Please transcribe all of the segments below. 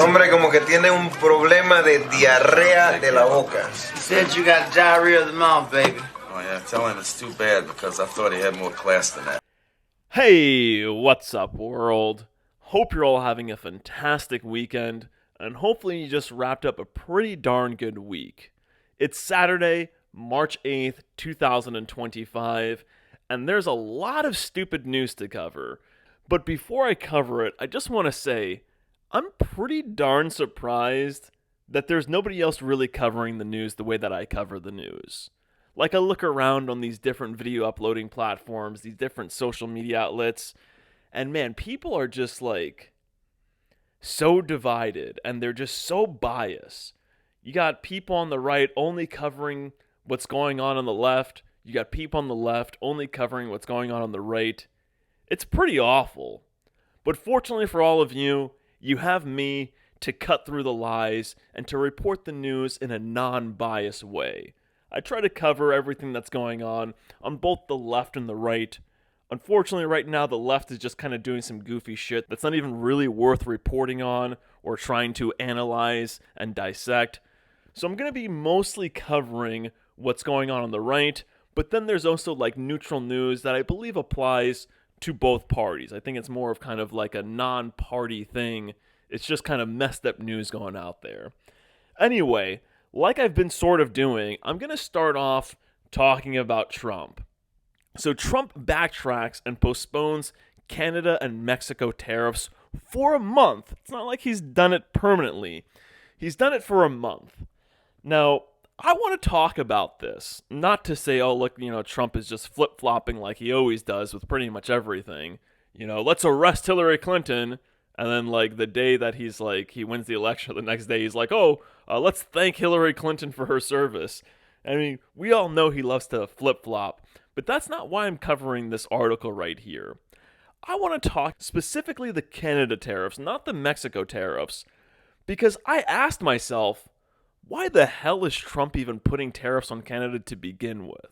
Hombre, como que tiene un problema de diarrea de la boca. He said you got diarrhea of the mouth, baby. Oh, yeah, tell him it's too bad because I thought he had more class than that. Hey, what's up, world? Hope you're all having a fantastic weekend, and hopefully you just wrapped up a pretty darn good week. It's Saturday, March 8th, 2025, and there's a lot of stupid news to cover. But before I cover it, I just want to say, I'm pretty darn surprised that there's nobody else really covering the news the way that I cover the news. Like, I look around on these different video uploading platforms, these different social media outlets, and man, people are just like so divided, and they're just so biased. You got people on the right only covering what's going on the left. You got people on the left only covering what's going on the right. It's pretty awful. But fortunately for all of you, you have me to cut through the lies and to report the news in a non-biased way. I try to cover everything that's going on both the left and the right. Unfortunately, right now, the left is just kind of doing some goofy shit that's not even really worth reporting on or trying to analyze and dissect. So I'm going to be mostly covering what's going on the right, but then there's also like neutral news that I believe applies to both parties. I think it's more of kind of like a non-party thing. It's just kind of messed up news going out there. Anyway, like I've been sort of doing, I'm going to start off talking about Trump. So Trump backtracks and postpones Canada and Mexico tariffs for a month. It's not like he's done it permanently. He's done it for a month. Now, I want to talk about this, not to say, oh, look, Trump is just flip-flopping like he always does with pretty much everything. Let's arrest Hillary Clinton, and then, like, the day that he wins the election, the next day he's like, let's thank Hillary Clinton for her service. I mean, we all know he loves to flip-flop, but that's not why I'm covering this article right here. I want to talk specifically the Canada tariffs, not the Mexico tariffs, because I asked myself, why the hell is Trump even putting tariffs on Canada to begin with?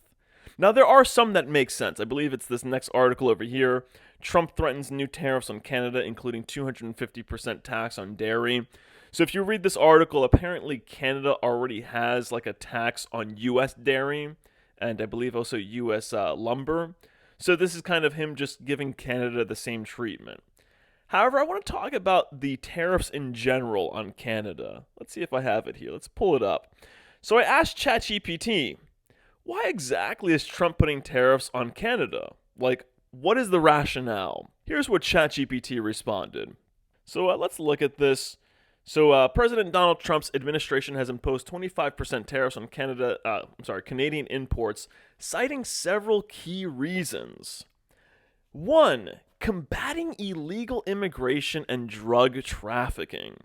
Now, there are some that make sense. I believe it's this next article over here. Trump threatens new tariffs on Canada, including 250% tax on dairy. So if you read this article, apparently Canada already has like a tax on U.S. dairy, and I believe also U.S. lumber. So this is kind of him just giving Canada the same treatment. However, I want to talk about the tariffs in general on Canada. Let's see if I have it here. Let's pull it up. So I asked ChatGPT, why exactly is Trump putting tariffs on Canada? Like, what is the rationale? Here's what ChatGPT responded. So let's look at this. So President Donald Trump's administration has imposed 25% tariffs on Canadian imports, citing several key reasons. 1. Combating illegal immigration and drug trafficking.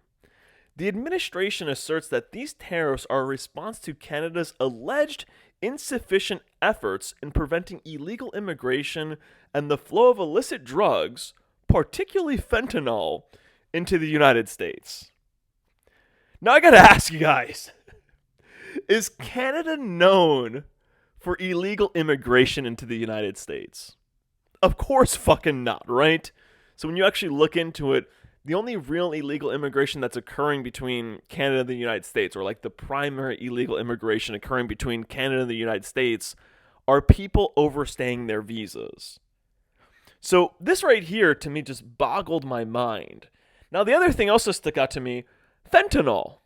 The administration asserts that these tariffs are a response to Canada's alleged insufficient efforts in preventing illegal immigration and the flow of illicit drugs, particularly fentanyl, into the United States. Now I gotta ask you guys, is Canada known for illegal immigration into the United States? Of course fucking not, right? So when you actually look into it, the only real illegal immigration that's occurring between Canada and the United States, or like the primary illegal immigration occurring between Canada and the United States, are people overstaying their visas. So this right here, to me, just boggled my mind. Now the other thing also stuck out to me, fentanyl.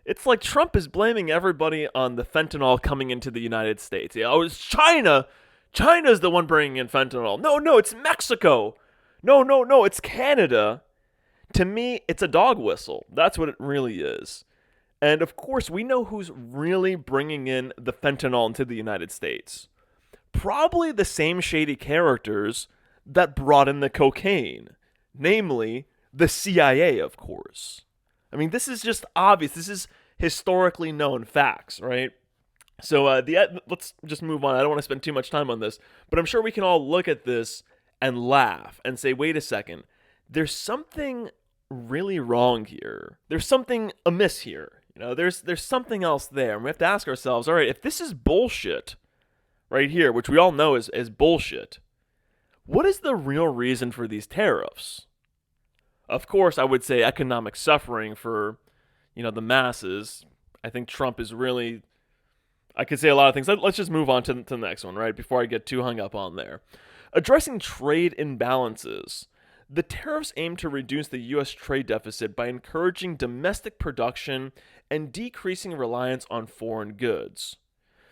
It's like Trump is blaming everybody on the fentanyl coming into the United States. It's China. China's the one bringing in fentanyl. No, it's Mexico. No, it's Canada. To me, it's a dog whistle. That's what it really is. And of course, we know who's really bringing in the fentanyl into the United States. Probably the same shady characters that brought in the cocaine. Namely, the CIA, of course. I mean, this is just obvious. This is historically known facts, right? So let's just move on. I don't want to spend too much time on this, but I'm sure we can all look at this and laugh and say, wait a second, there's something really wrong here. There's something amiss here. There's something else there. And we have to ask ourselves, all right, if this is bullshit right here, which we all know is bullshit, what is the real reason for these tariffs? Of course, I would say economic suffering for, the masses. I think Trump is really, I could say a lot of things. Let's just move on to the next one, right? Before I get too hung up on there. Addressing trade imbalances. The tariffs aim to reduce the U.S. trade deficit by encouraging domestic production and decreasing reliance on foreign goods.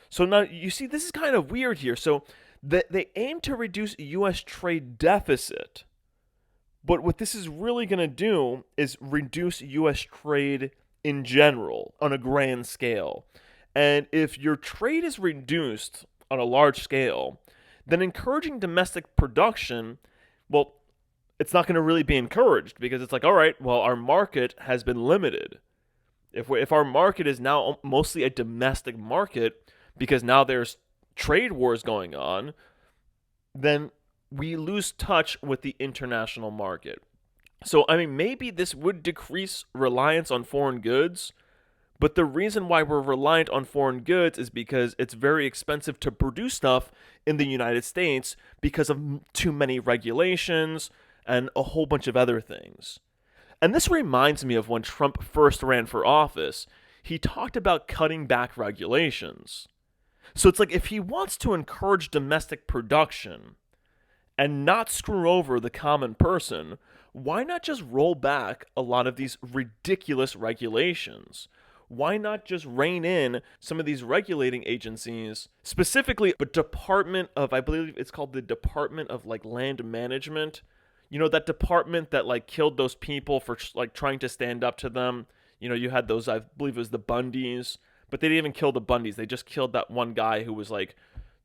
So now, you see, this is kind of weird here. So they aim to reduce U.S. trade deficit, but what this is really going to do is reduce U.S. trade in general on a grand scale. And if your trade is reduced on a large scale, then encouraging domestic production, well, it's not going to really be encouraged because it's like, all right, well, our market has been limited. If our market is now mostly a domestic market because now there's trade wars going on, then we lose touch with the international market. So, I mean, maybe this would decrease reliance on foreign goods, but the reason why we're reliant on foreign goods is because it's very expensive to produce stuff in the United States because of too many regulations and a whole bunch of other things. And this reminds me of when Trump first ran for office. He talked about cutting back regulations. So it's like if he wants to encourage domestic production and not screw over the common person, why not just roll back a lot of these ridiculous regulations? Why not just rein in some of these regulating agencies, specifically the Department of, I believe it's called the Department of Land Management. That department that killed those people for trying to stand up to them. You had those, I believe it was the Bundys, but they didn't even kill the Bundys. They just killed that one guy who was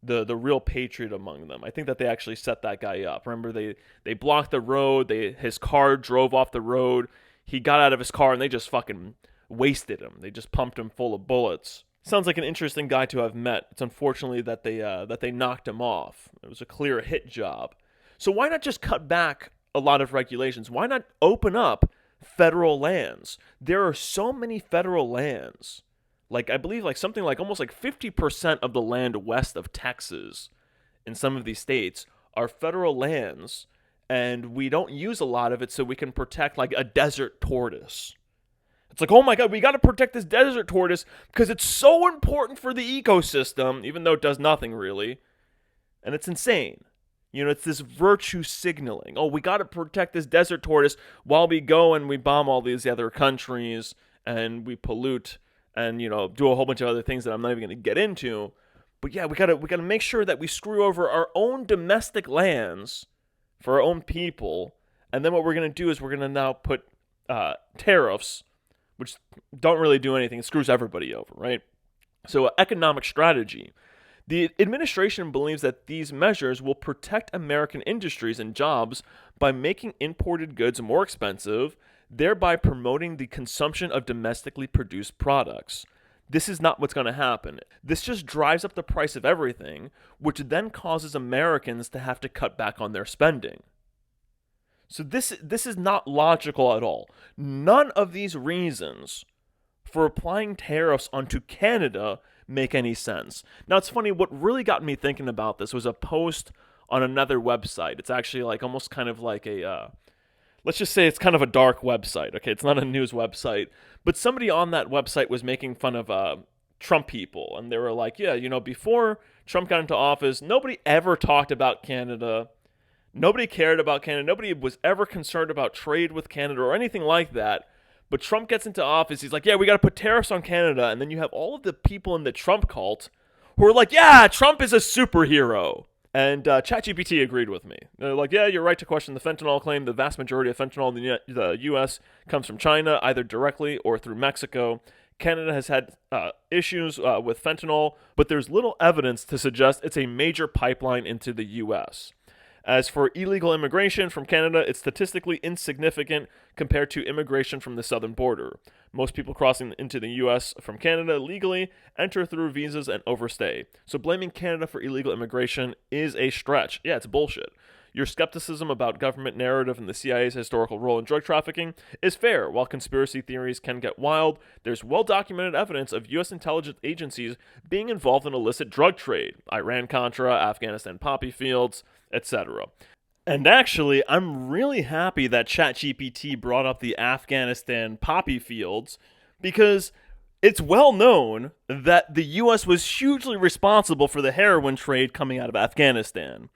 the real patriot among them. I think that they actually set that guy up. Remember, they blocked the road. His car drove off the road. He got out of his car and they just fucking wasted him. They just pumped him full of bullets. Sounds like an interesting guy to have met. It's unfortunately that they knocked him off. It was a clear hit job. So why not just cut back a lot of regulations? Why not open up federal lands? There are so many federal lands. I believe something almost 50% of the land west of Texas in some of these states are federal lands, and we don't use a lot of it so we can protect a desert tortoise. It's oh my God, we got to protect this desert tortoise because it's so important for the ecosystem, even though it does nothing really. And it's insane. It's this virtue signaling. Oh, we got to protect this desert tortoise while we go and we bomb all these other countries and we pollute and, do a whole bunch of other things that I'm not even going to get into. But yeah, we got to make sure that we screw over our own domestic lands for our own people. And then what we're going to do is we're going to now put tariffs, which don't really do anything. It screws everybody over, right? So economic strategy. The administration believes that these measures will protect American industries and jobs by making imported goods more expensive, thereby promoting the consumption of domestically produced products. This is not what's going to happen. This just drives up the price of everything, which then causes Americans to have to cut back on their spending. So this is not logical at all. None of these reasons for applying tariffs onto Canada make any sense. Now, it's funny, what really got me thinking about this was a post on another website. It's actually almost kind of a, let's just say it's kind of a dark website, okay? It's not a news website. But somebody on that website was making fun of Trump people. And they were like, yeah, before Trump got into office, nobody ever talked about Canada. Nobody cared about Canada. Nobody was ever concerned about trade with Canada or anything like that. But Trump gets into office, he's like, yeah, we got to put tariffs on Canada. And then you have all of the people in the Trump cult who are like, yeah, Trump is a superhero. And ChatGPT agreed with me. They're like, yeah, you're right to question the fentanyl claim. The vast majority of fentanyl in the U.S. comes from China, either directly or through Mexico. Canada has had issues with fentanyl, but there's little evidence to suggest it's a major pipeline into the U.S. As for illegal immigration from Canada, it's statistically insignificant compared to immigration from the southern border. Most people crossing into the U.S. from Canada legally enter through visas and overstay. So blaming Canada for illegal immigration is a stretch. Yeah, it's bullshit. Your skepticism about government narrative and the CIA's historical role in drug trafficking is fair. While conspiracy theories can get wild, there's well-documented evidence of U.S. intelligence agencies being involved in illicit drug trade, Iran-Contra, Afghanistan poppy fields, etc. And actually, I'm really happy that ChatGPT brought up the Afghanistan poppy fields because it's well known that the U.S. was hugely responsible for the heroin trade coming out of Afghanistan.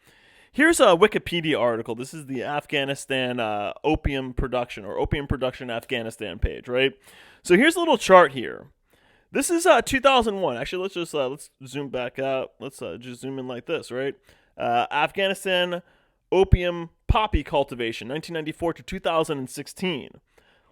Here's a Wikipedia article. This is the Afghanistan opium production Afghanistan page, right? So here's a little chart here. This is 2001. Actually, let's zoom back out. Let's just zoom in like this, right? Afghanistan opium poppy cultivation, 1994 to 2016.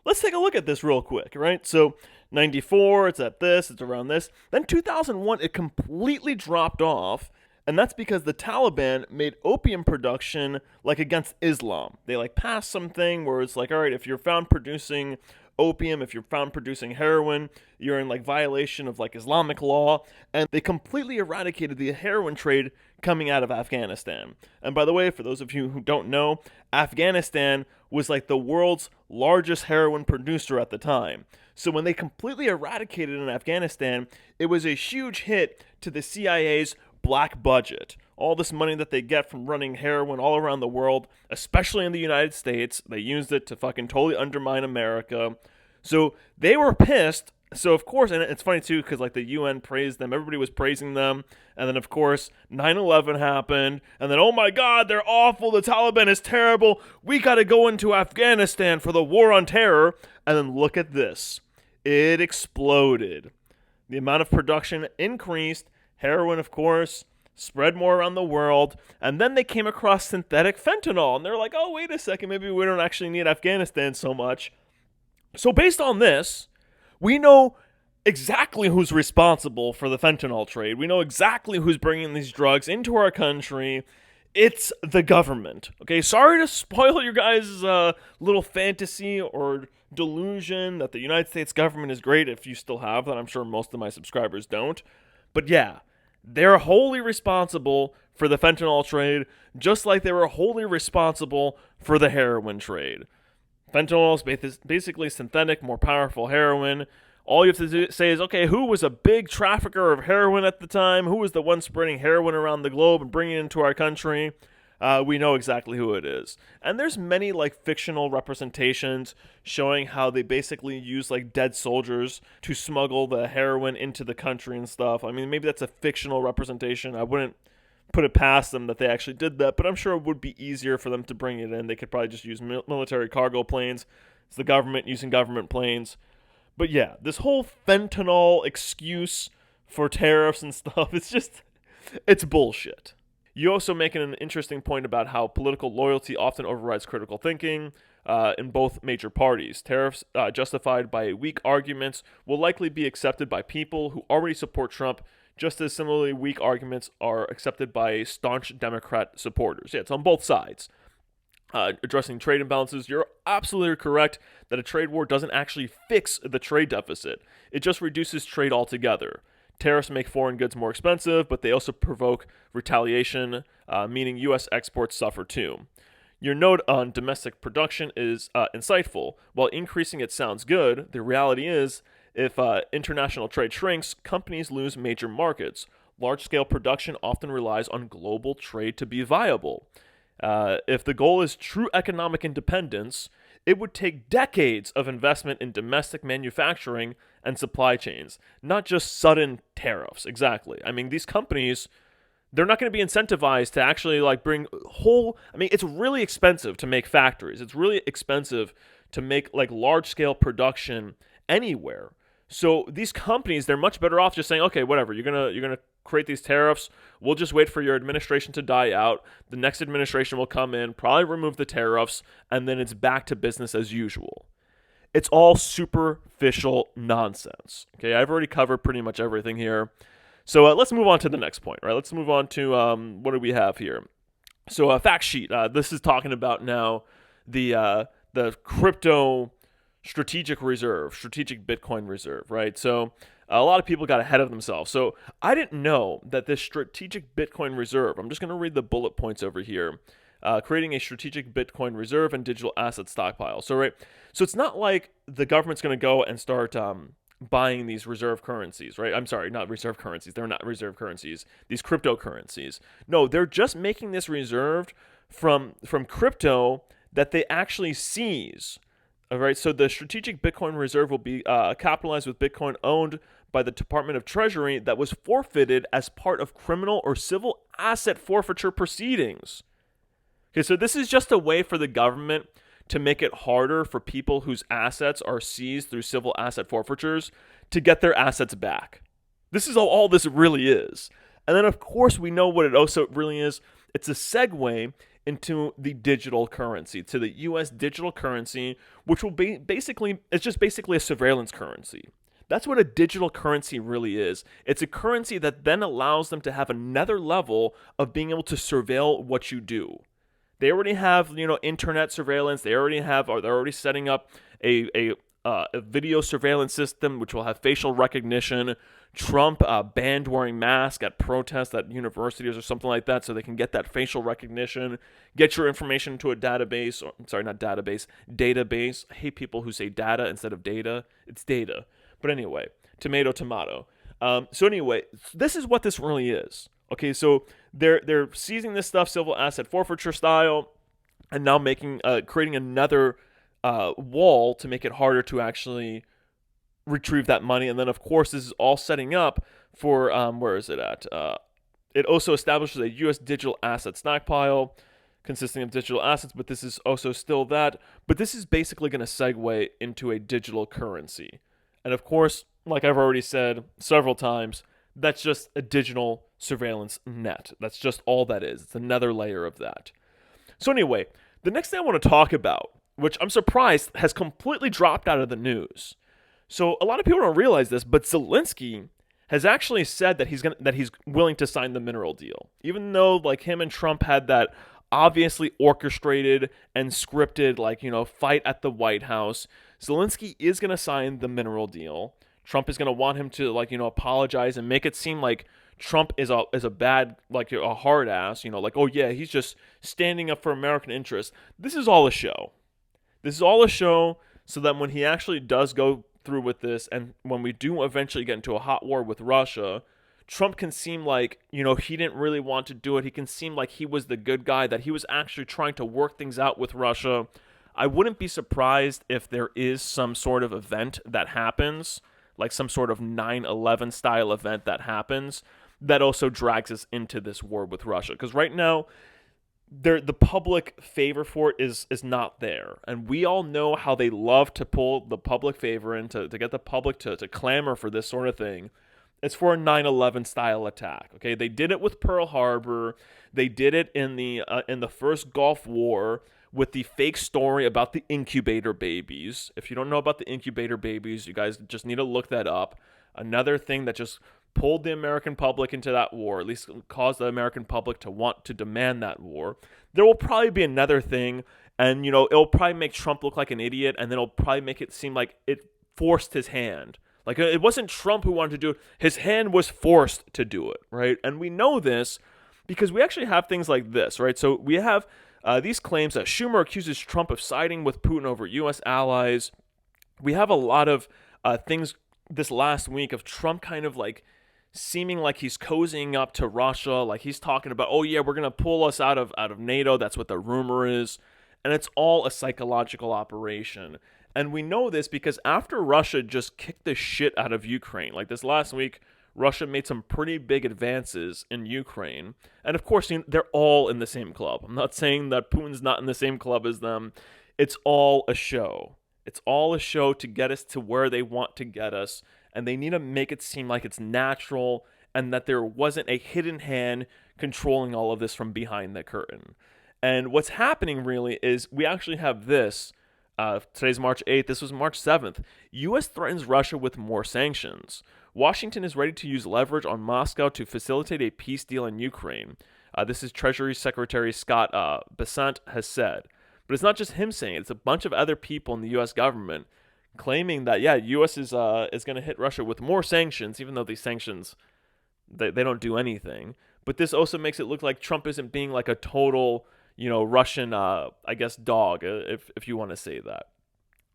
Let's take a look at this real quick, right? So 94, it's at this, it's around this. Then 2001, it completely dropped off, and that's because the Taliban made opium production like against Islam. They like passed something where it's like, all right, if you're found producing opium, if you're found producing heroin, you're in like violation of like Islamic law, and they completely eradicated the heroin trade coming out of Afghanistan. And by the way, for those of you who don't know, Afghanistan was like the world's largest heroin producer at the time. So when they completely eradicated in Afghanistan, it was a huge hit to the CIA's black budget. All this money that they get from running heroin all around the world, especially in the United States, they used it to fucking totally undermine America. So they were pissed. So of course, and it's funny too, because like the UN praised them, everybody was praising them, and then of course 9/11 happened, and then oh my God, they're awful, the Taliban is terrible, we gotta go into Afghanistan for the war on terror, and then look at this, it exploded. The amount of production increased, heroin of course spread more around the world, and then they came across synthetic fentanyl, and they're like, oh wait a second, maybe we don't actually need Afghanistan so much. So based on this, we know exactly who's responsible for the fentanyl trade. We know exactly who's bringing these drugs into our country. It's the government. Okay, sorry to spoil your guys' little fantasy or delusion that the United States government is great if you still have that. I'm sure most of my subscribers don't. But yeah, they're wholly responsible for the fentanyl trade, just like they were wholly responsible for the heroin trade. Fentanyl is basically synthetic, more powerful heroin. All you have to say is, okay, who was a big trafficker of heroin at the time? Who was the one spreading heroin around the globe and bringing it into our country? We know exactly who it is. And there's many like fictional representations showing how they basically use like dead soldiers to smuggle the heroin into the country and stuff. I mean, maybe that's a fictional representation. I wouldn't put it past them that they actually did that, but I'm sure it would be easier for them to bring it in. They could probably just use military cargo planes. It's the government using government planes. But yeah, this whole fentanyl excuse for tariffs and stuff, it's bullshit. You also make an interesting point about how political loyalty often overrides critical thinking in both major parties. Tariffs justified by weak arguments will likely be accepted by people who already support Trump, just as similarly weak arguments are accepted by staunch Democrat supporters. Yeah, it's on both sides. Addressing trade imbalances, you're absolutely correct that a trade war doesn't actually fix the trade deficit. It just reduces trade altogether. Tariffs make foreign goods more expensive, but they also provoke retaliation, meaning U.S. exports suffer too. Your note on domestic production is insightful. While increasing it sounds good, the reality is if international trade shrinks, companies lose major markets. Large-scale production often relies on global trade to be viable. If the goal is true economic independence, it would take decades of investment in domestic manufacturing and supply chains, not just sudden tariffs. Exactly. I mean, these companies, they're not going to be incentivized to actually like bring it's really expensive to make factories. It's really expensive to make like large-scale production anywhere. So these companies, they're much better off just saying, okay, whatever, you're gonna create these tariffs. We'll just wait for your administration to die out. The next administration will come in, probably remove the tariffs, and then it's back to business as usual. It's all superficial nonsense. Okay, I've already covered pretty much everything here. So let's move on to the next point, right? Let's move on to what do we have here? So a fact sheet. This is talking about now the crypto strategic Bitcoin reserve, right? So a lot of people got ahead of themselves. So I didn't know that this strategic Bitcoin reserve, I'm just going to read the bullet points over here, creating a strategic Bitcoin reserve and digital asset stockpile. So it's not like the government's going to go and start buying these reserve currencies, right? I'm sorry, not reserve currencies. They're not reserve currencies. These cryptocurrencies. No, they're just making this reserved from crypto that they actually seize. All right, so the strategic Bitcoin reserve will be capitalized with Bitcoin owned by the Department of Treasury that was forfeited as part of criminal or civil asset forfeiture proceedings. Okay, so this is just a way for the government to make it harder for people whose assets are seized through civil asset forfeitures to get their assets back. This is all this really is. And then, of course, we know what it also really is. It's a segue into the digital currency, to the U.S. digital currency, which will be basically a surveillance currency. That's what a digital currency really is. It's a currency that then allows them to have another level of being able to surveil what you do. They already have, internet surveillance. They're already setting up a video surveillance system, which will have facial recognition. Trump banned wearing masks at protests at universities or something like that, so they can get that facial recognition, get your information into a database. Database. I hate people who say data instead of data. It's data. But anyway, tomato. So anyway, this is what this really is. Okay, so they're seizing this stuff, civil asset forfeiture style, and now creating another wall to make it harder to actually retrieve that money. And then, of course, this is all setting up for where is it at? It also establishes a U.S. digital asset stockpile consisting of digital assets, but this is also still that. But this is basically going to segue into a digital currency. And of course, like I've already said several times, that's just a digital surveillance net. That's just all that is. It's another layer of that. So anyway, the next thing I want to talk about, which I'm surprised has completely dropped out of the news. So a lot of people don't realize this, but Zelensky has actually said that he's willing to sign the mineral deal, even though him and Trump had that obviously orchestrated and scripted fight at the White House. Zelensky is going to sign the mineral deal. Trump is going to want him to apologize and make it seem like Trump is a bad a hard ass, oh yeah, he's just standing up for American interests. This is all a show. This is all a show so that when he actually does go through with this, and when we do eventually get into a hot war with Russia, Trump can seem like, he didn't really want to do it. He can seem like he was the good guy, that he was actually trying to work things out with Russia. I wouldn't be surprised if there is some sort of event that happens, like some sort of 9/11 style event that happens, that also drags us into this war with Russia. Because right now, the public favor for it is not there. And we all know how they love to pull the public favor in to get the public to clamor for this sort of thing. It's for a 9/11 style attack. Okay, they did it with Pearl Harbor. They did it in the first Gulf War with the fake story about the incubator babies. If you don't know about the incubator babies, you guys just need to look that up. Another thing that just pulled the American public into that war, at least caused the American public to want to demand that war. There will probably be another thing, and it'll probably make Trump look like an idiot, and then it'll probably make it seem like it forced his hand. It wasn't Trump who wanted to do it. His hand was forced to do it, right? And we know this because we actually have things like this, right? So we have these claims that Schumer accuses Trump of siding with Putin over U.S. allies. We have a lot of things this last week of Trump kind of seeming like he's cozying up to Russia, he's talking about, oh yeah, we're going to pull us out of NATO. That's what the rumor is. And it's all a psychological operation. And we know this because after Russia just kicked the shit out of Ukraine, this last week, Russia made some pretty big advances in Ukraine. And of course, they're all in the same club. I'm not saying that Putin's not in the same club as them. It's all a show. It's all a show to get us to where they want to get us. And they need to make it seem like it's natural and that there wasn't a hidden hand controlling all of this from behind the curtain. And what's happening really is we actually have this. Today's March 8th. This was March 7th. U.S. threatens Russia with more sanctions. Washington is ready to use leverage on Moscow to facilitate a peace deal in Ukraine. This is Treasury Secretary Scott Bessent has said. But it's not just him saying it. It's a bunch of other people in the U.S. government claiming that, U.S. is going to hit Russia with more sanctions, even though these sanctions, they don't do anything. But this also makes it look like Trump isn't being a total Russian, dog, if you want to say that.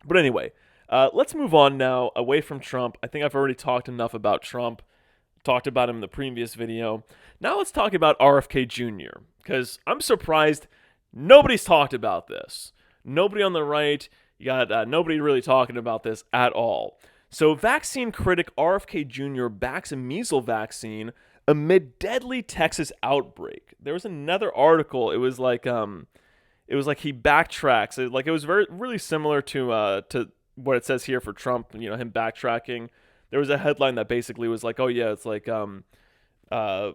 But anyway, let's move on now away from Trump. I think I've already talked enough about Trump, talked about him in the previous video. Now let's talk about RFK Jr., because I'm surprised Nobody's talked about this. Nobody on the right, you got nobody really talking about this at all. So vaccine critic RFK Jr. backs a measles vaccine amid deadly Texas outbreak. There was another article. It was like he backtracks. It was really similar to what it says here for Trump. Him backtracking. There was a headline that basically was like, oh yeah, it's like I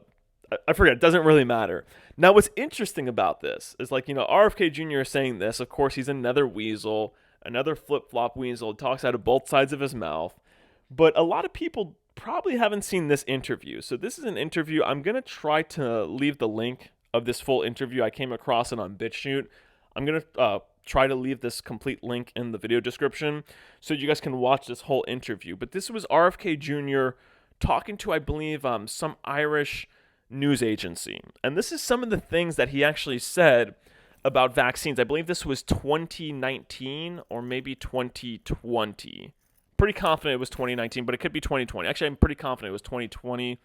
forget. It doesn't really matter. Now, what's interesting about this is RFK Jr. is saying this. Of course, he's another weasel, another flip-flop weasel. Talks out of both sides of his mouth. But a lot of people probably haven't seen this interview. So this is an interview. I'm going to try to leave the link of this full interview. I came across it on BitChute. I'm going to try to leave this complete link in the video description so you guys can watch this whole interview. But this was RFK Jr. talking to, I believe, some Irish news agency. And this is some of the things that he actually said about vaccines. I believe this was 2019 or maybe 2020. Pretty confident it was 2019, but it could be 2020. Actually, I'm pretty confident it was 2020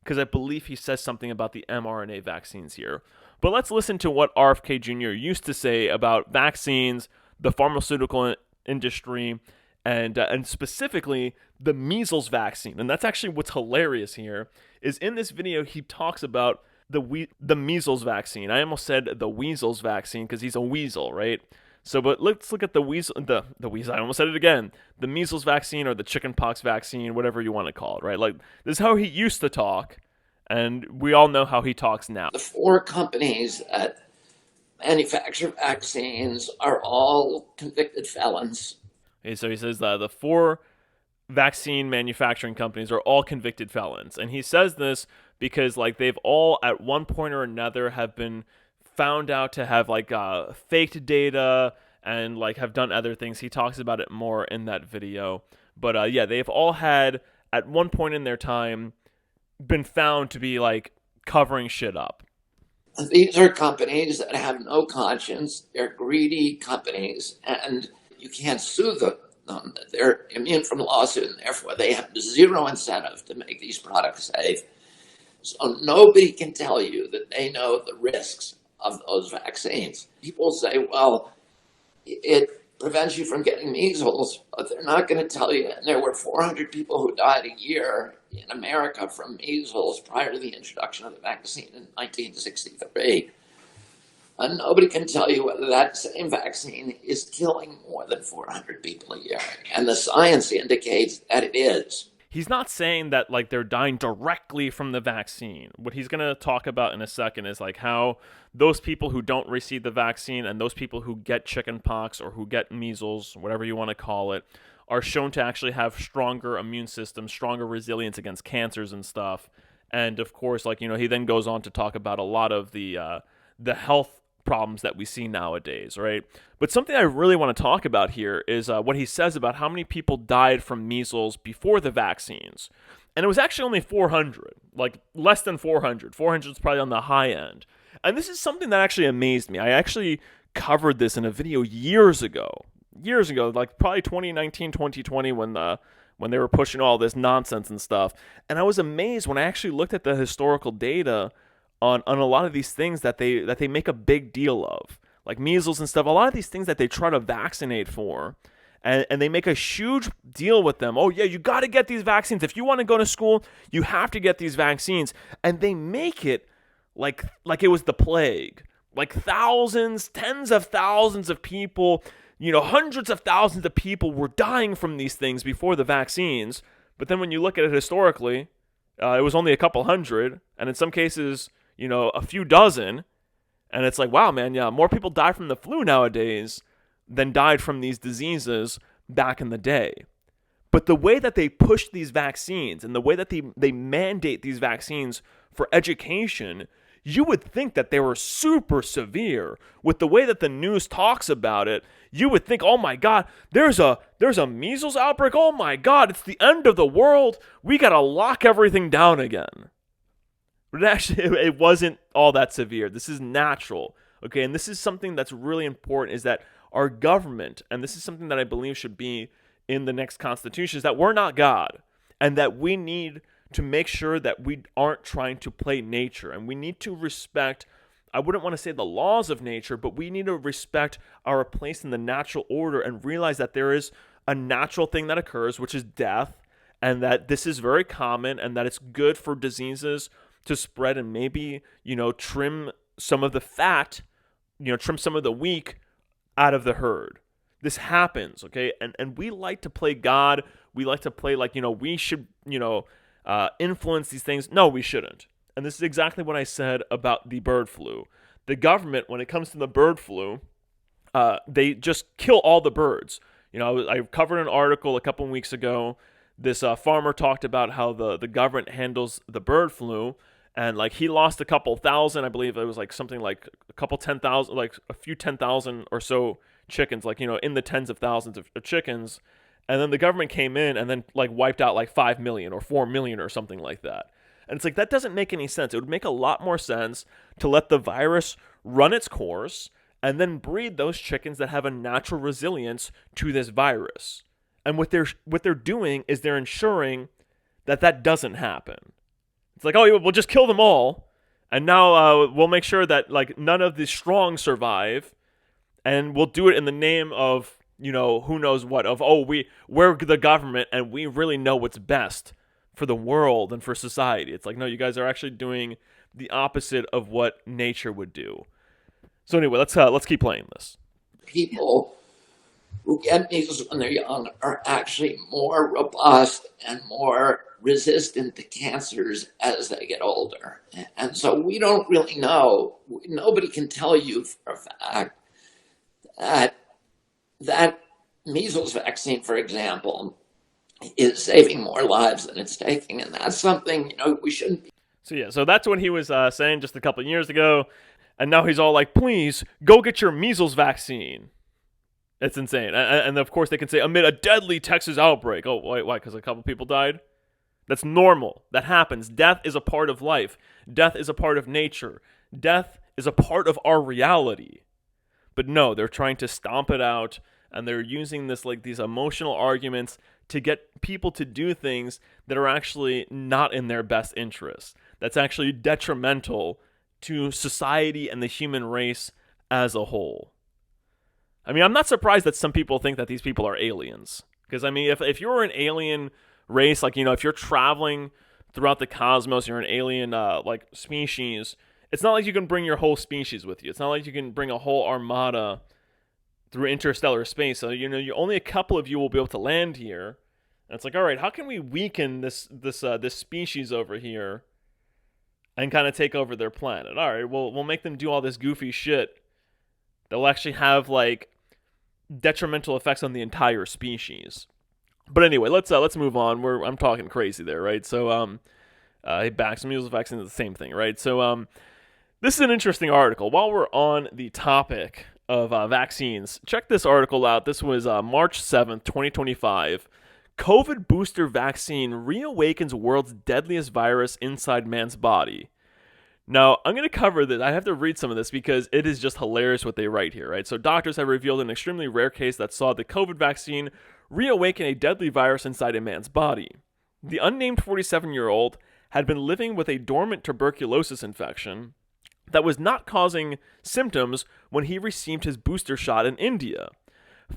because I believe he says something about the mRNA vaccines here. But let's listen to what RFK Jr. used to say about vaccines, the pharmaceutical industry, and specifically the measles vaccine. And that's actually what's hilarious here is in this video he talks about the measles vaccine. I almost said the weasels vaccine because he's a weasel, right? So, but let's look at the weasel. The weasel. I almost said it again. The measles vaccine or the chickenpox vaccine, whatever you want to call it, right? Like this is how he used to talk, and we all know how he talks now. The four companies that manufacture vaccines are all convicted felons. Okay, so he says the four vaccine manufacturing companies are all convicted felons. And he says this because they've all at one point or another have been found out to have faked data and have done other things. He talks about it more in that video. But yeah, they've all had at one point in their time been found to be covering shit up. These are companies that have no conscience. They're greedy companies, and you can't sue them. They're immune from lawsuit, and therefore they have zero incentive to make these products safe. So nobody can tell you that they know the risks of those vaccines. People say, well, it prevents you from getting measles, but they're not going to tell you. And there were 400 people who died a year in America from measles prior to the introduction of the vaccine in 1963. And nobody can tell you whether that same vaccine is killing more than 400 people a year. And the science indicates that it is. He's not saying that they're dying directly from the vaccine. What he's going to talk about in a second is how those people who don't receive the vaccine and those people who get chickenpox or who get measles, whatever you want to call it, are shown to actually have stronger immune systems, stronger resilience against cancers and stuff. And of course, he then goes on to talk about a lot of the health problems that we see nowadays, right? But something I really want to talk about here is what he says about how many people died from measles before the vaccines. And it was actually only 400, less than 400. 400 is probably on the high end. And this is something that actually amazed me. I actually covered this in a video years ago, probably 2019, 2020 when they were pushing all this nonsense and stuff. And I was amazed when I actually looked at the historical data on a lot of these things that they make a big deal of, like measles and stuff. A lot of these things that they try to vaccinate for, and they make a huge deal with them. Oh yeah, you got to get these vaccines. If you want to go to school, you have to get these vaccines. And they make it like it was the plague. Thousands, tens of thousands of people, hundreds of thousands of people were dying from these things before the vaccines. But then when you look at it historically, it was only a couple hundred, and in some cases, a few dozen. And it's wow, man, yeah, more people die from the flu nowadays than died from these diseases back in the day. But the way that they push these vaccines and the way that they mandate these vaccines for education, you would think that they were super severe. With the way that the news talks about it, you would think, oh my God, there's a measles outbreak. Oh my God, it's the end of the world. We got to lock everything down again. But it wasn't all that severe. This is natural, okay? And this is something that's really important, is that our government, and this is something that I believe should be in the next constitution, is that we're not God, and that we need to make sure that we aren't trying to play nature, and we need to respect I wouldn't want to say the laws of nature, but we need to respect our place in the natural order and realize that there is a natural thing that occurs, which is death, and that this is very common, and that it's good for diseases to spread, and maybe, trim some of the fat, trim some of the weak out of the herd. This happens, okay? And we like to play God. We like to play like, we should, influence these things. No, we shouldn't. And this is exactly what I said about the bird flu. The government, when it comes to the bird flu, they just kill all the birds. I covered an article a couple weeks ago. This farmer talked about how the government handles the bird flu, and like he lost a couple thousand. I believe it was like something like a couple 10,000, like a few 10,000 or so chickens, like in the tens of thousands of chickens. And then the government came in and then like wiped out like 5 million or 4 million or something like that. And it's like, that doesn't make any sense. It would make a lot more sense to let the virus run its course and then breed those chickens that have a natural resilience to this virus. And what they're doing is they're ensuring that doesn't happen. It's like, oh, we'll just kill them all, and now we'll make sure that like none of the strong survive, and we'll do it in the name of, who knows what, of, we're the government and we really know what's best for the world and for society. It's like, no, you guys are actually doing the opposite of what nature would do. So anyway, let's keep playing this. People who get measles when they're young are actually more robust and more resistant to cancers as they get older. And so we don't really know. Nobody can tell you for a fact that measles vaccine, for example, is saving more lives than it's taking. And that's something, we shouldn't be. So that's what he was saying just a couple of years ago. And now he's all like, please, go get your measles vaccine. It's insane. And of course they can say, amid a deadly Texas outbreak. Oh, why? Because a couple people died? That's normal. That happens. Death is a part of life. Death is a part of nature. Death is a part of our reality. But no, they're trying to stomp it out, and they're using these emotional arguments to get people to do things that are actually not in their best interest. That's actually detrimental to society and the human race as a whole. I mean, I'm not surprised that some people think that these people are aliens. Because, I mean, if you're an alien race, like, if you're traveling throughout the cosmos, you're an alien, species, it's not like you can bring your whole species with you. It's not like you can bring a whole armada through interstellar space. So, only a couple of you will be able to land here. And it's like, all right, how can we weaken this species over here and kind of take over their planet? All right, we'll make them do all this goofy shit that will actually have, detrimental effects on the entire species. But anyway, let's move on. I'm talking crazy there, right? So measles vaccine is the same thing, right? So this is an interesting article. While we're on the topic of vaccines, check this article out. This was March 7th, 2025. COVID booster vaccine reawakens world's deadliest virus inside man's body. Now, I'm going to cover this. I have to read some of this because it is just hilarious what they write here, right? So doctors have revealed an extremely rare case that saw the COVID vaccine reawaken a deadly virus inside a man's body. The unnamed 47-year-old had been living with a dormant tuberculosis infection that was not causing symptoms when he received his booster shot in India.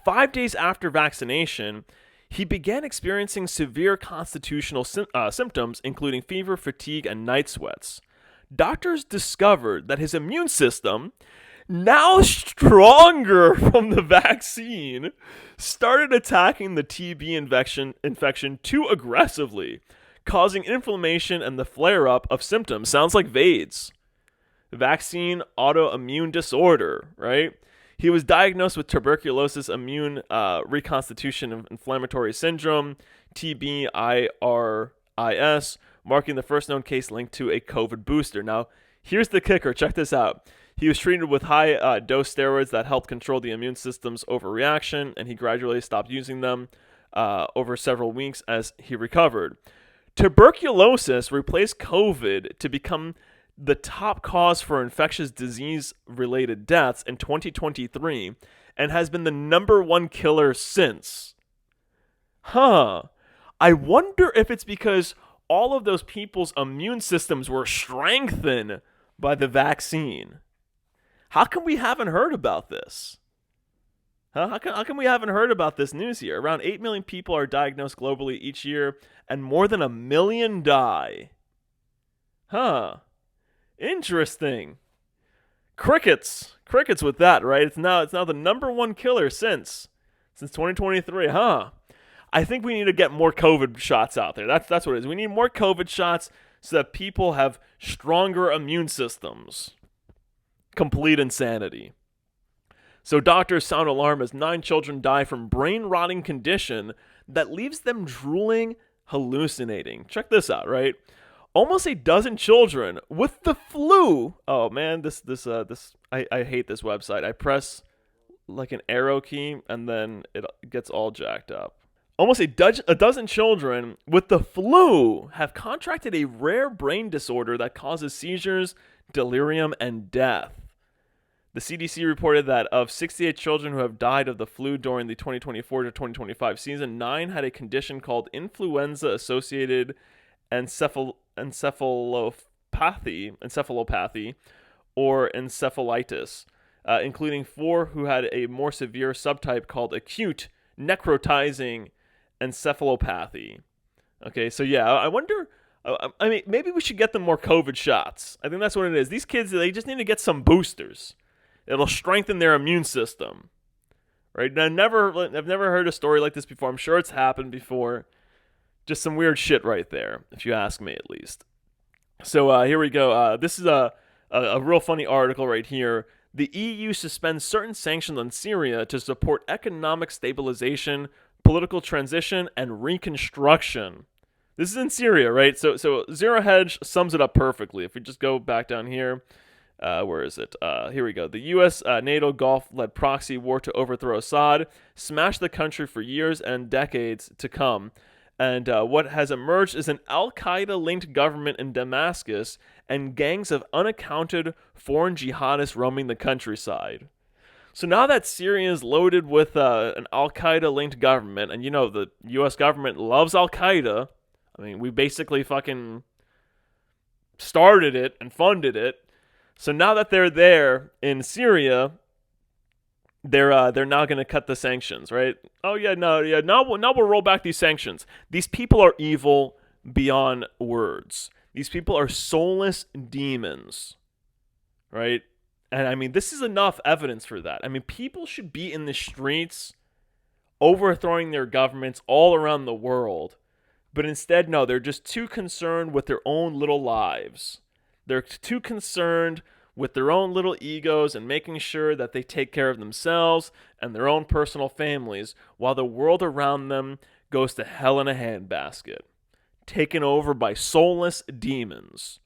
5 days after vaccination, he began experiencing severe constitutional symptoms, including fever, fatigue, and night sweats. Doctors discovered that his immune system, now stronger from the vaccine, started attacking the TB infection too aggressively, causing inflammation and the flare-up of symptoms. Sounds like VAIDS. Vaccine autoimmune disorder, right? He was diagnosed with tuberculosis immune reconstitution of inflammatory syndrome, TBIRIS, marking the first known case linked to a COVID booster. Now, here's the kicker. Check this out. He was treated with high-dose steroids that helped control the immune system's overreaction, and he gradually stopped using them over several weeks as he recovered. Tuberculosis replaced COVID to become the top cause for infectious disease-related deaths in 2023 and has been the number one killer since. I wonder if it's because all of those people's immune systems were strengthened by the vaccine. How come we haven't heard about this? Huh? How come we haven't heard about this news here? Around 8 million people are diagnosed globally each year, and more than 1 million die. Huh. Interesting. Crickets with that, right? It's now the number one killer since 2023, huh? I think we need to get more COVID shots out there. That's what it is. We need more COVID shots so that people have stronger immune systems. Complete insanity. So doctors sound alarm as 9 children die from brain-rotting condition that leaves them drooling, hallucinating. Check this out, right? Almost a dozen children with the flu. Oh man, I hate this website. I press like an arrow key and then it gets all jacked up. Almost a dozen children with the flu have contracted a rare brain disorder that causes seizures, delirium, and death. The CDC reported that of 68 children who have died of the flu during the 2024 to 2025 season, 9 had a condition called influenza-associated encephalopathy or encephalitis, including 4 who had a more severe subtype called acute necrotizing encephalopathy. Okay, so yeah, I wonder. I mean, maybe we should get them more COVID shots. I think that's what it is. These kids, they just need to get some boosters. It'll strengthen their immune system, right? Now, I've never heard a story like this before. I'm sure it's happened before. Just some weird shit right there, if you ask me, at least. So here we go. This is a real funny article right here. The EU suspends certain sanctions on Syria to support economic stabilization, political transition, and reconstruction. This is in Syria, right? So Zero Hedge sums it up perfectly. If we just go back down here. Where is it? Here we go. The U.S. NATO Gulf-led proxy war to overthrow Assad smashed the country for years and decades to come. And what has emerged is an al-Qaeda-linked government in Damascus and gangs of unaccounted foreign jihadists roaming the countryside. So now that Syria is loaded with an al-Qaeda-linked government, and you know the U.S. government loves al-Qaeda. I mean, we basically fucking started it and funded it. So now that they're there in Syria, they're now going to cut the sanctions, right? Oh yeah, now we'll roll back these sanctions. These people are evil beyond words. These people are soulless demons, right? And I mean, this is enough evidence for that. I mean, people should be in the streets overthrowing their governments all around the world, but instead, no, they're just too concerned with their own little lives. They're too concerned with their own little egos and making sure that they take care of themselves and their own personal families while the world around them goes to hell in a handbasket, taken over by soulless demons.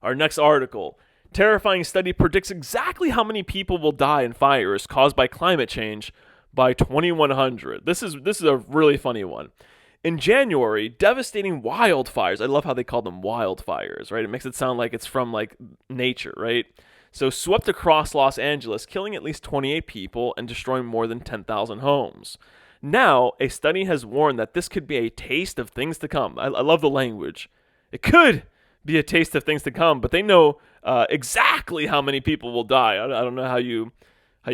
Our next article. Terrifying study predicts exactly how many people will die in fires caused by climate change by 2100. This is a really funny one. In January, devastating wildfires. I love how they call them wildfires, right? It makes it sound like it's from like nature, right? So swept across Los Angeles, killing at least 28 people and destroying more than 10,000 homes. Now, a study has warned that this could be a taste of things to come. I love the language. It could be a taste of things to come, but they know exactly how many people will die. I don't know how you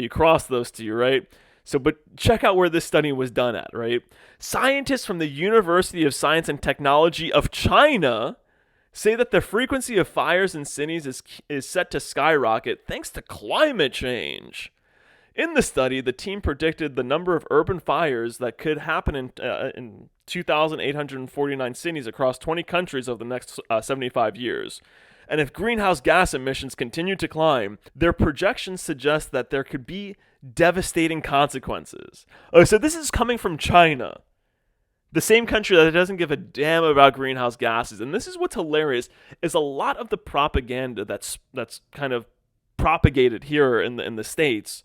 cross those two, right? So, but check out where this study was done at, right? Scientists from the University of Science and Technology of China say that the frequency of fires in cities is set to skyrocket thanks to climate change. In the study, the team predicted the number of urban fires that could happen in 2,849 cities across 20 countries over the next 75 years. And if greenhouse gas emissions continue to climb, their projections suggest that there could be devastating consequences. Oh, so this is coming from China, the same country that doesn't give a damn about greenhouse gases. And this is what's hilarious, is a lot of the propaganda that's kind of propagated here in the States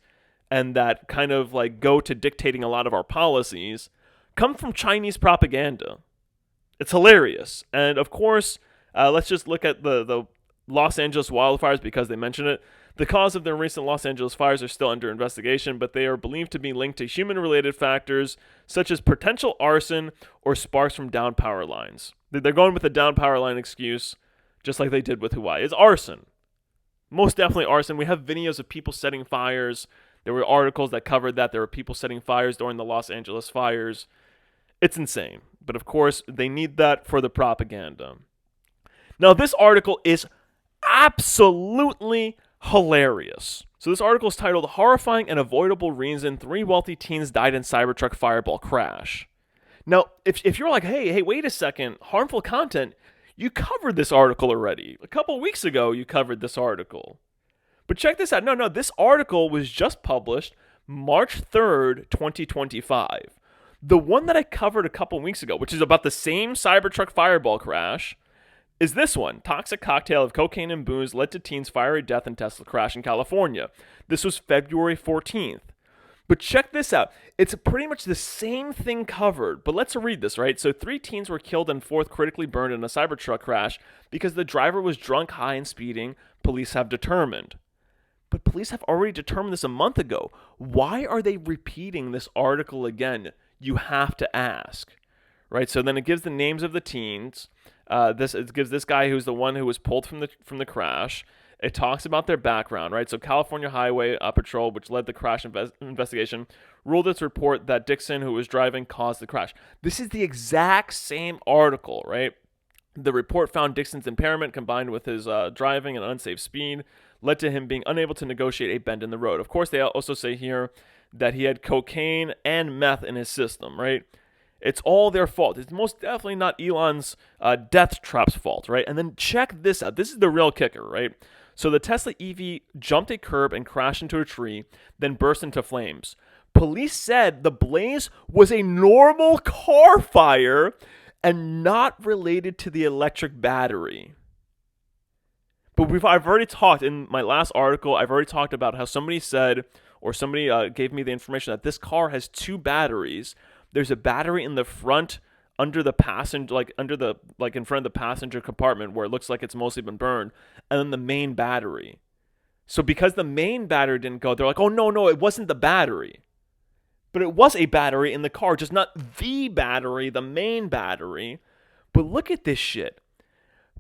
and that kind of like go to dictating a lot of our policies come from Chinese propaganda. It's hilarious. And of course, let's just look at the Los Angeles wildfires because they mention it. The cause of the recent Los Angeles fires are still under investigation, but they are believed to be linked to human-related factors such as potential arson or sparks from downed power lines. They're going with the downed power line excuse, just like they did with Hawaii. It's arson. Most definitely arson. We have videos of people setting fires. There were articles that covered that. There were people setting fires during the Los Angeles fires. It's insane. But of course, they need that for the propaganda. Now, this article is absolutely hilarious. So this article is titled Horrifying and Avoidable Reason 3 Wealthy Teens Died in Cybertruck Fireball Crash. Now, if you're like, hey, wait a second, harmful content, you covered this article already. A couple weeks ago, you covered this article. But check this out. No, this article was just published March 3rd, 2025. The one that I covered a couple weeks ago, which is about the same Cybertruck Fireball crash, is this one. Toxic cocktail of cocaine and booze led to teens' fiery death in Tesla crash in California. This was February 14th. But check this out. It's pretty much the same thing covered, but let's read this, right? So 3 teens were killed and 4th critically burned in a Cybertruck crash because the driver was drunk, high, and speeding, police have determined. But police have already determined this a month ago. Why are they repeating this article again? You have to ask, right? So then it gives the names of the teens. It gives this guy who's the one who was pulled from the crash. It talks about their background, right? So California Highway Patrol, which led the crash investigation, ruled its report that Dixon, who was driving, caused the crash. This is the exact same article, right? The report found Dixon's impairment combined with his driving and unsafe speed led to him being unable to negotiate a bend in the road. Of course, they also say here that he had cocaine and meth in his system, right? It's all their fault. It's most definitely not Elon's death trap's fault, right? And then check this out. This is the real kicker, right? So the Tesla EV jumped a curb and crashed into a tree, then burst into flames. Police said the blaze was a normal car fire and not related to the electric battery. But I've already talked in my last article, I've already talked about how somebody said, or somebody gave me the information that this car has 2 batteries. There's a battery in the front under the passenger, in front of the passenger compartment where it looks like it's mostly been burned, and then the main battery. So because the main battery didn't go, they're like, oh no, it wasn't the battery. But it was a battery in the car, just not the battery, the main battery. But look at this shit.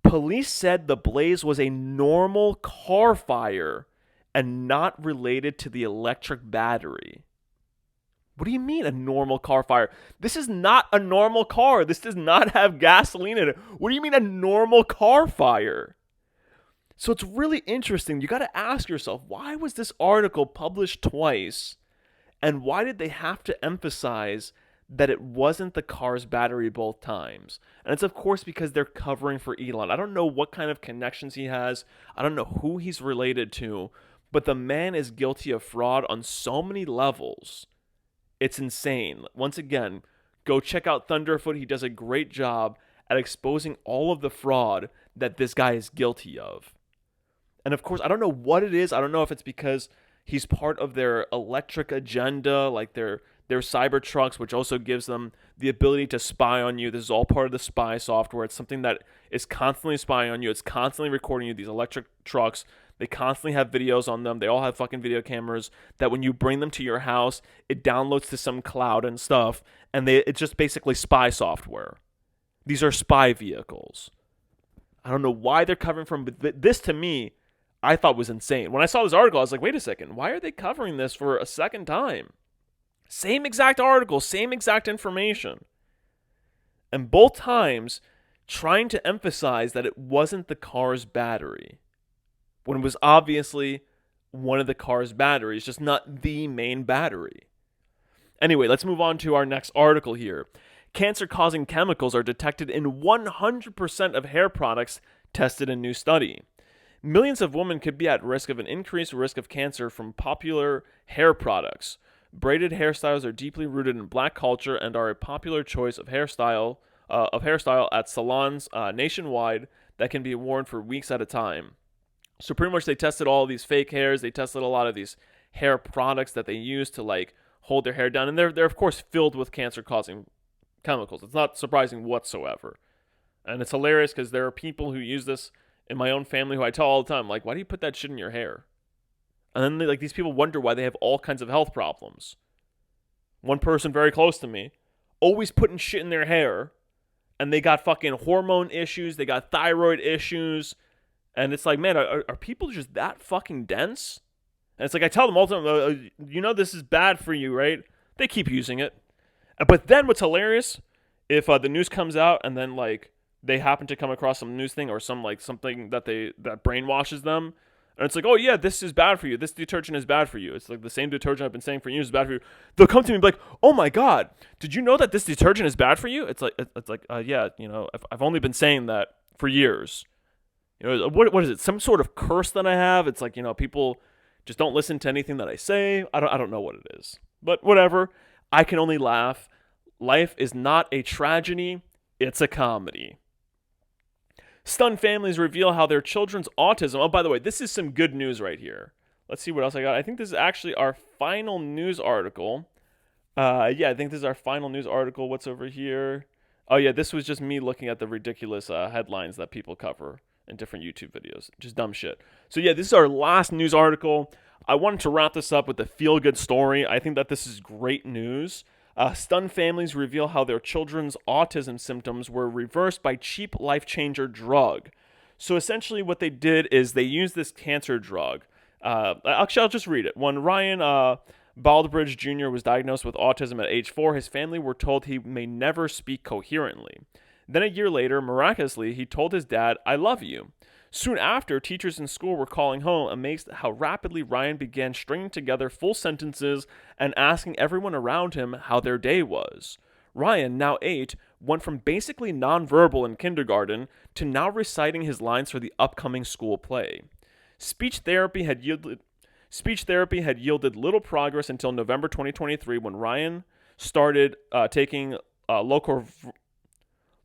Police said the blaze was a normal car fire and not related to the electric battery. What do you mean a normal car fire? This is not a normal car. This does not have gasoline in it. What do you mean a normal car fire? So it's really interesting. You got to ask yourself, why was this article published twice? And why did they have to emphasize that it wasn't the car's battery both times? And it's of course because they're covering for Elon. I don't know what kind of connections he has. I don't know who he's related to. But the man is guilty of fraud on so many levels. It's insane. Once again, go check out Thunderfoot. He does a great job at exposing all of the fraud that this guy is guilty of. And of course, I don't know what it is. I don't know if it's because he's part of their electric agenda, like their Cybertrucks, which also gives them the ability to spy on you. This is all part of the spy software. It's something that is constantly spying on you. It's constantly recording you. These electric trucks, they constantly have videos on them. They all have fucking video cameras that when you bring them to your house, it downloads to some cloud and stuff, and it's just basically spy software. These are spy vehicles. I don't know why they're covering from, but this to me, I thought was insane. When I saw this article, I was like, wait a second, why are they covering this for a second time? Same exact article, same exact information. And both times, trying to emphasize that it wasn't the car's battery, when it was obviously one of the car's batteries, just not the main battery. Anyway, let's move on to our next article here. Cancer-causing chemicals are detected in 100% of hair products tested in new study. Millions of women could be at risk of an increased risk of cancer from popular hair products. Braided hairstyles are deeply rooted in Black culture and are a popular choice of hairstyle at salons nationwide that can be worn for weeks at a time. So pretty much they tested all of these fake hairs. They tested a lot of these hair products that they use to hold their hair down, and they're of course filled with cancer-causing chemicals. It's not surprising whatsoever, and it's hilarious because there are people who use this in my own family who I tell all the time, like, why do you put that shit in your hair? And then these people wonder why they have all kinds of health problems. One person very close to me, always putting shit in their hair, and they got fucking hormone issues, they got thyroid issues, And it's like, man, are people just that fucking dense? And it's like, I tell them all the time, you know this is bad for you, right? They keep using it. But then what's hilarious, if the news comes out and then like they happen to come across some news thing or some like something that brainwashes them, and it's like, oh yeah, this is bad for you. This detergent is bad for you. It's like the same detergent I've been saying for years is bad for you. They'll come to me and be like, oh my god, did you know that this detergent is bad for you? It's like yeah, you know, I've only been saying that for years. You know, what is it? Some sort of curse that I have? It's like, you know, people just don't listen to anything that I say. I don't know what it is, but whatever. I can only laugh. Life is not a tragedy, it's a comedy. Stunned families reveal how their children's autism... Oh, by the way, this is some good news right here. Let's see what else I got. I think this is actually our final news article. Yeah, I think this is our final news article. What's over here? Oh, yeah, this was just me looking at the ridiculous headlines that people cover in different YouTube videos. Just dumb shit. So, yeah, this is our last news article. I wanted to wrap this up with a feel-good story. I think that this is great news. Stunned families reveal how their children's autism symptoms were reversed by cheap life-changer drug. So essentially what they did is they used this cancer drug. Actually, I'll just read it. When Ryan Baldbridge Jr. was diagnosed with autism at age 4, his family were told he may never speak coherently. Then a year later, miraculously, he told his dad, "I love you." Soon after, teachers in school were calling home, amazed at how rapidly Ryan began stringing together full sentences and asking everyone around him how their day was. Ryan, now 8, went from basically nonverbal in kindergarten to now reciting his lines for the upcoming school play. Speech therapy had yielded little progress until November 2023 when Ryan started taking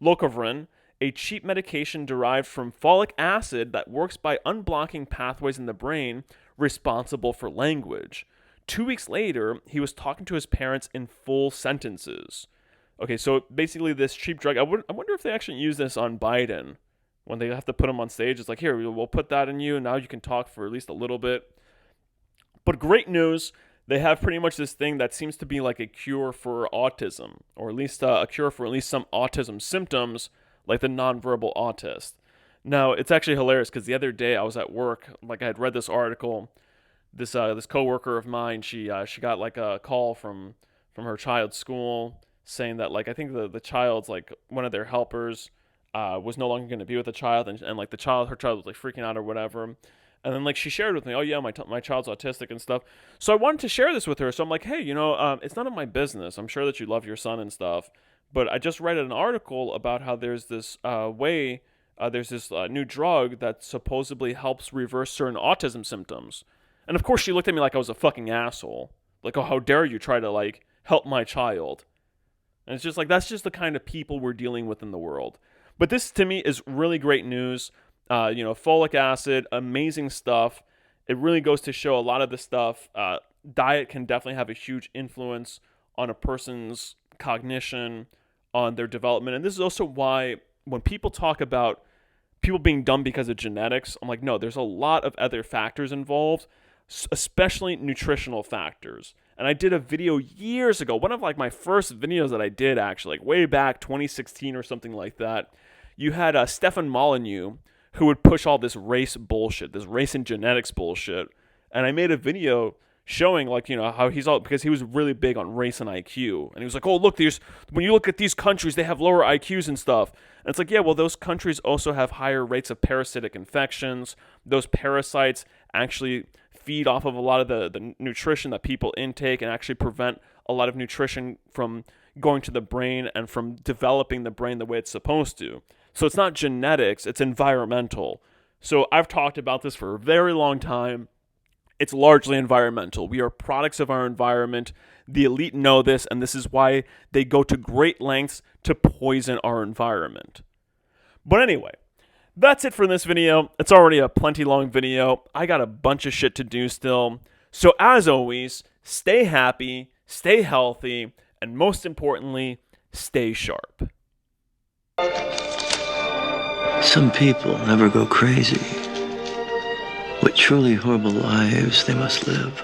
Locovrin, a cheap medication derived from folic acid that works by unblocking pathways in the brain responsible for language. 2 weeks later, he was talking to his parents in full sentences. Okay, so basically this cheap drug, I wonder if they actually use this on Biden when they have to put him on stage. It's like, here, we'll put that in you, and now you can talk for at least a little bit. But great news, they have pretty much this thing that seems to be like a cure for autism, or at least a cure for at least some autism symptoms, like the nonverbal autist. Now, it's actually hilarious because the other day I was at work, like I had read this article. This coworker of mine, she got like a call from her child's school saying that, like, I think the child's, like, one of their helpers was no longer going to be with the child, and like her child was like freaking out or whatever. And then like she shared with me, oh yeah, my child's autistic and stuff. So I wanted to share this with her. So I'm like, hey, you know, it's none of my business. I'm sure that you love your son and stuff. But I just read an article about how there's this new drug that supposedly helps reverse certain autism symptoms. And of course she looked at me like I was a fucking asshole. Like, oh, how dare you try to like help my child. And it's just like, that's just the kind of people we're dealing with in the world. But this to me is really great news. Folic acid, amazing stuff. It really goes to show a lot of this stuff. Diet can definitely have a huge influence on a person's cognition, on their development. And this is also why when people talk about people being dumb because of genetics, I'm like, no, there's a lot of other factors involved, especially nutritional factors. And I did a video years ago, one of like my first videos that I did actually, like way back 2016 or something like that. You had Stefan Molyneux, who would push all this race bullshit, this race and genetics bullshit. And I made a video showing, like, you know, how he's all, because he was really big on race and IQ. And he was like, oh, look, when you look at these countries, they have lower IQs and stuff. And it's like, yeah, well, those countries also have higher rates of parasitic infections. Those parasites actually feed off of a lot of the nutrition that people intake and actually prevent a lot of nutrition from going to the brain and from developing the brain the way it's supposed to. So it's not genetics, it's environmental. So I've talked about this for a very long time. It's largely environmental. We are products of our environment. The elite know this, and this is why they go to great lengths to poison our environment. But anyway, that's it for this video. It's already a plenty long video. I got a bunch of shit to do still. So as always, stay happy, stay healthy, and most importantly, stay sharp. Some people never go crazy. What truly horrible lives they must live.